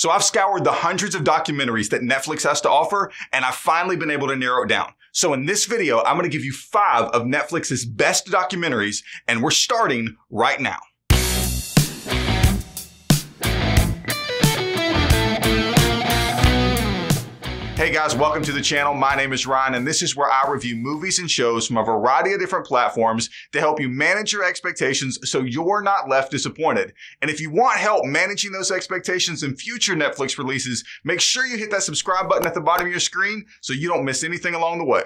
So I've scoured the hundreds of documentaries that Netflix has to offer, and I've finally been able to narrow it down. So in this video, I'm going to give you 5 of Netflix's best documentaries, and we're starting right now. Hey guys, welcome to the channel. My name is Ryan, and this is where I review movies and shows from a variety of different platforms to help you manage your expectations so you're not left disappointed. And if you want help managing those expectations in future Netflix releases, make sure you hit that subscribe button at the bottom of your screen so you don't miss anything along the way.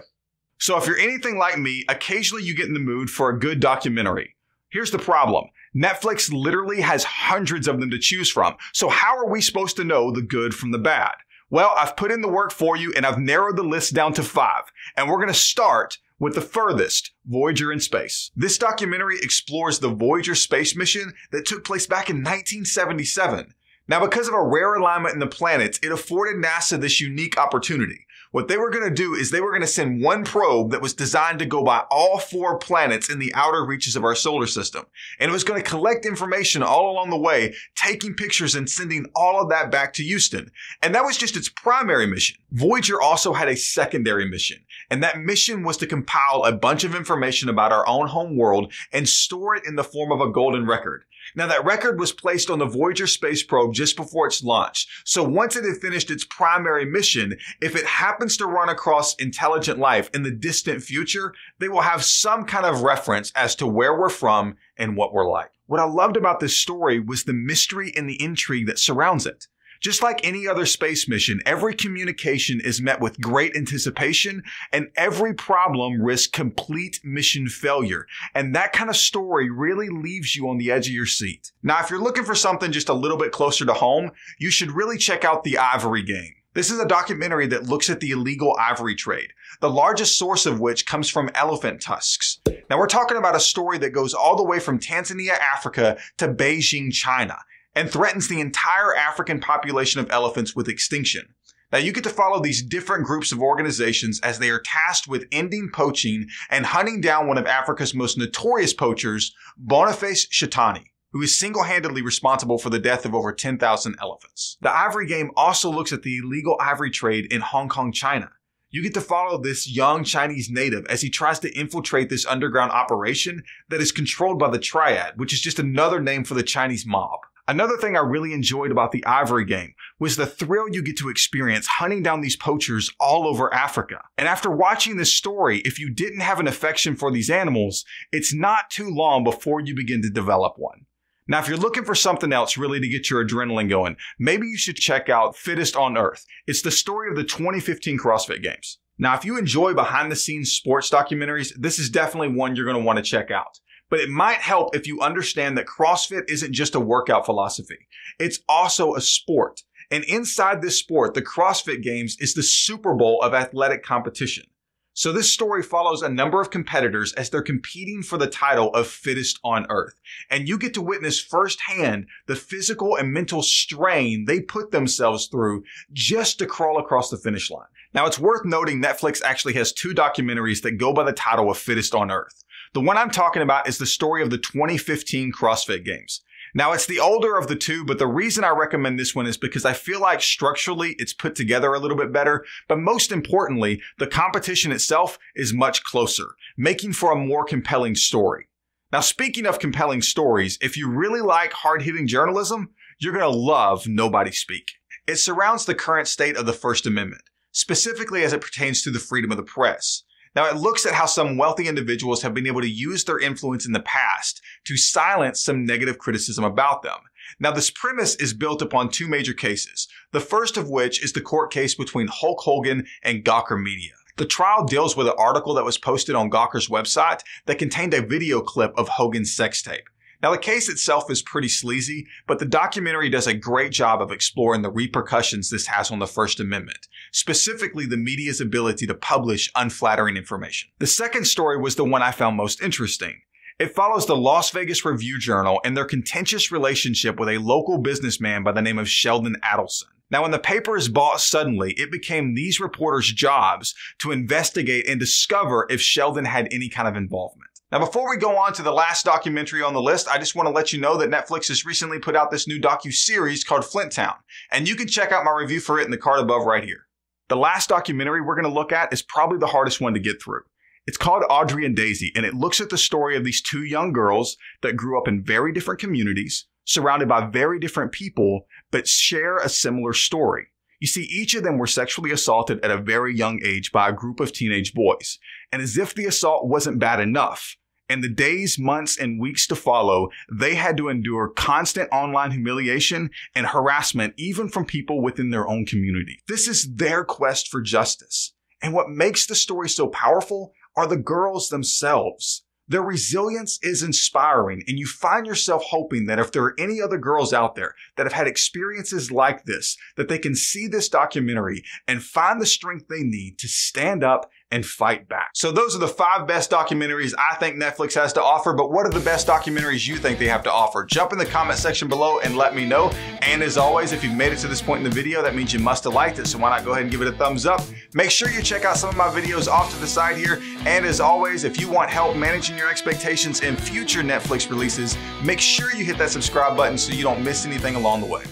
So if you're anything like me, occasionally you get in the mood for a good documentary. Here's the problem. Netflix literally has hundreds of them to choose from. So how are we supposed to know the good from the bad? Well, I've put in the work for you and I've narrowed the list down to 5. And we're going to start with the furthest, Voyager in space. This documentary explores the Voyager space mission that took place back in 1977. Now, because of a rare alignment in the planets, it afforded NASA this unique opportunity. What they were going to do is they were going to send one probe that was designed to go by all 4 planets in the outer reaches of our solar system. And it was going to collect information all along the way, taking pictures and sending all of that back to Houston. And that was just its primary mission. Voyager also had a secondary mission. And that mission was to compile a bunch of information about our own home world and store it in the form of a golden record. Now, that record was placed on the Voyager space probe just before its launch. So once it had finished its primary mission, if it happens to run across intelligent life in the distant future, they will have some kind of reference as to where we're from and what we're like. What I loved about this story was the mystery and the intrigue that surrounds it. Just like any other space mission, every communication is met with great anticipation and every problem risks complete mission failure. And that kind of story really leaves you on the edge of your seat. Now, if you're looking for something just a little bit closer to home, you should really check out the Ivory Game. This is a documentary that looks at the illegal ivory trade, the largest source of which comes from elephant tusks. Now, we're talking about a story that goes all the way from Tanzania, Africa to Beijing, China, and threatens the entire African population of elephants with extinction. Now, you get to follow these different groups of organizations as they are tasked with ending poaching and hunting down one of Africa's most notorious poachers, Boniface Shetani, who is single-handedly responsible for the death of over 10,000 elephants. The Ivory Game also looks at the illegal ivory trade in Hong Kong, China. You get to follow this young Chinese native as he tries to infiltrate this underground operation that is controlled by the Triad, which is just another name for the Chinese mob. Another thing I really enjoyed about the Ivory Game was the thrill you get to experience hunting down these poachers all over Africa. And after watching this story, if you didn't have an affection for these animals, it's not too long before you begin to develop one. Now, if you're looking for something else really to get your adrenaline going, maybe you should check out Fittest on Earth. It's the story of the 2015 CrossFit Games. Now, if you enjoy behind-the-scenes sports documentaries, this is definitely one you're going to want to check out. But it might help if you understand that CrossFit isn't just a workout philosophy. It's also a sport. And inside this sport, the CrossFit Games is the Super Bowl of athletic competition. So this story follows a number of competitors as they're competing for the title of Fittest on Earth. And you get to witness firsthand the physical and mental strain they put themselves through just to crawl across the finish line. Now, it's worth noting Netflix actually has 2 documentaries that go by the title of Fittest on Earth. The one I'm talking about is the story of the 2015 CrossFit Games. Now, it's the older of the 2, but the reason I recommend this one is because I feel like structurally it's put together a little bit better, but most importantly, the competition itself is much closer, making for a more compelling story. Now, speaking of compelling stories, if you really like hard-hitting journalism, you're going to love Nobody Speak. It surrounds the current state of the First Amendment, specifically as it pertains to the freedom of the press. Now, it looks at how some wealthy individuals have been able to use their influence in the past to silence some negative criticism about them. Now, this premise is built upon 2 major cases, the first of which is the court case between Hulk Hogan and Gawker Media. The trial deals with an article that was posted on Gawker's website that contained a video clip of Hogan's sex tape. Now, the case itself is pretty sleazy, but the documentary does a great job of exploring the repercussions this has on the First Amendment, specifically the media's ability to publish unflattering information. The second story was the one I found most interesting. It follows the Las Vegas Review-Journal and their contentious relationship with a local businessman by the name of Sheldon Adelson. Now, when the paper is bought suddenly, it became these reporters' jobs to investigate and discover if Sheldon had any kind of involvement. Now, before we go on to the last documentary on the list, I just want to let you know that Netflix has recently put out this new docu-series called Flint Town, and you can check out my review for it in the card above right here. The last documentary we're going to look at is probably the hardest one to get through. It's called Audrey and Daisy, and it looks at the story of these two young girls that grew up in very different communities, surrounded by very different people, but share a similar story. You see, each of them were sexually assaulted at a very young age by a group of teenage boys. And as if the assault wasn't bad enough, in the days, months, and weeks to follow, they had to endure constant online humiliation and harassment, even from people within their own community. This is their quest for justice. And what makes the story so powerful are the girls themselves. Their resilience is inspiring, and you find yourself hoping that if there are any other girls out there that have had experiences like this, that they can see this documentary and find the strength they need to stand up and fight back. So those are the 5 best documentaries I think Netflix has to offer, but what are the best documentaries you think they have to offer? Jump in the comment section below and let me know. And as always, if you've made it to this point in the video, that means you must have liked it, so why not go ahead and give it a thumbs up? Make sure you check out some of my videos off to the side here. And as always, if you want help managing your expectations in future Netflix releases, make sure you hit that subscribe button so you don't miss anything along the way.